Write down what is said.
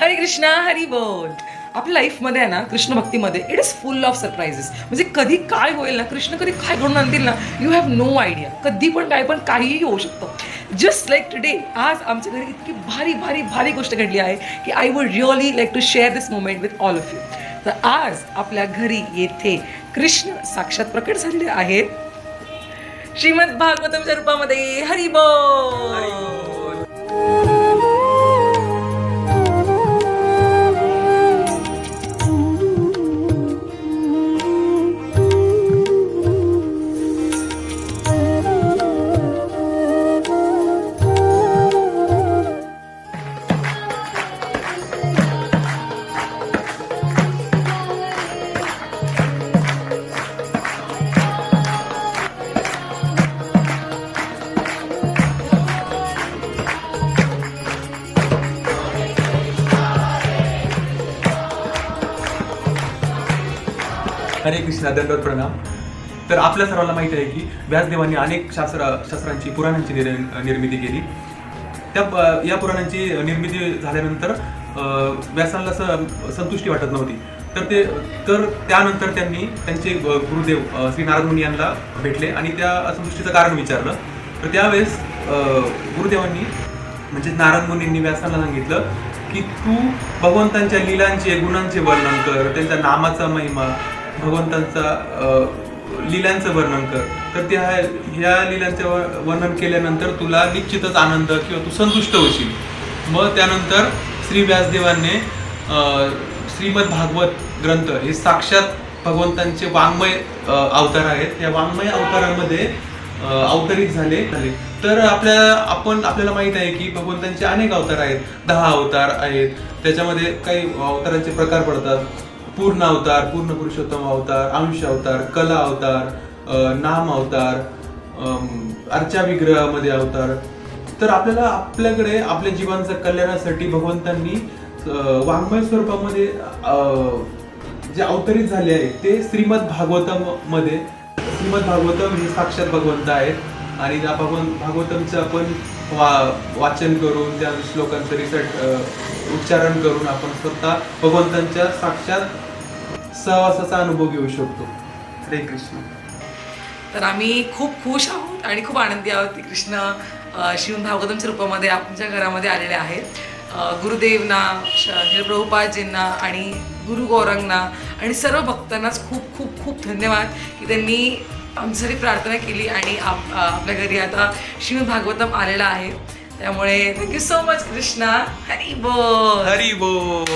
हरे कृष्णा हरी बोल. आपल्या लाईफमध्ये आहे ना, कृष्ण भक्तीमध्ये it is full of surprises. म्हणजे कधी काय होईल ना, कृष्ण कधी काय घडून आणतील ना, यू हॅव नो आयडिया. कधी पण काय पण काहीही होऊ शकतं. जस्ट लाईक टुडे, आज आमच्या घरी इतकी भारी भारी भारी गोष्ट घडली आहे की I would really like to share this moment with all of you. तर आज आपल्या घरी येथे कृष्ण साक्षात प्रकट झालेले आहेत श्रीमद भागवतमच्या रूपामध्ये. हरी बोल. हरे कृष्णा. दंडवत प्रणाम. तर आपल्या सर्वांना माहिती आहे की व्यासदेवांनी अनेक शास्त्रांची पुराणांची निर्मिती केली. या पुराणांची निर्मिती झाल्यानंतर व्यासांना संतुष्टी वाटत नव्हती. तर त्यानंतर त्यांनी त्यांचे गुरुदेव श्री नारद मुनी यांना भेटले आणि त्या असंतुष्टीचं कारण विचारलं. तर त्यावेळेस गुरुदेवांनी म्हणजे नारद मुनींनी व्यासांना सांगितलं की तू भगवंतांच्या लीलांचे गुणांचे वर्णन कर, त्यांच्या नामाचा महिमा, भगवंतांचा लीलांचं वर्णन कर. तर ह्या लीलांचं वर्णन केल्यानंतर तुला निश्चितच आनंद किंवा तू संतुष्ट होशील. मग त्यानंतर श्री व्यासदेवांनी श्रीमद भागवत ग्रंथ हे साक्षात भगवंतांचे वाङ्मय अवतार आहेत. या वाङ्मय अवतारामध्ये अवतरित झाले. तर आपल्याला माहित आहे की भगवंतांचे अनेक अवतार आहेत. 10 अवतार आहेत. त्याच्यामध्ये काही अवतारांचे प्रकार पडतात. पूर्ण अवतार, पूर्ण पुरुषोत्तम अवतार, अंश अवतार, कला अवतार, नाम अवतार, अर्चा विग्रहामध्ये अवतार. तर आपल्याकडे आपल्या जीवांच्या कल्याणासाठी भगवंतांनी वाङ्मय स्वरूपामध्ये जे अवतरित झाले आहेत ते श्रीमद भागवतम मध्ये. श्रीमद भागवतम हे साक्षात भगवंत आहेत आणि त्या भागवतमचं आपण वाचन करून त्या श्लोकांचं उच्चारण करून आपण स्वतः भगवंतांच्या साक्षात सहवासाचा अनुभव घेऊ शकतो. हरे कृष्ण. तर आम्ही खूप खुश आहोत आणि खूप आनंदी आहोत की कृष्ण श्रीमद भागवतमच्या रूपामध्ये आमच्या घरामध्ये आलेले आहेत. गुरुदेवना, श्री प्रभुपादजींना आणि गुरु गौरंगना आणि सर्व भक्तांनाच खूप खूप खूप धन्यवाद की त्यांनी आमच्यासाठी प्रार्थना केली आणि आपल्या घरी आता श्रीमद भागवतम आलेला आहे. त्यामुळे thank you so much Krishna. Hari बोल. हरी बोल.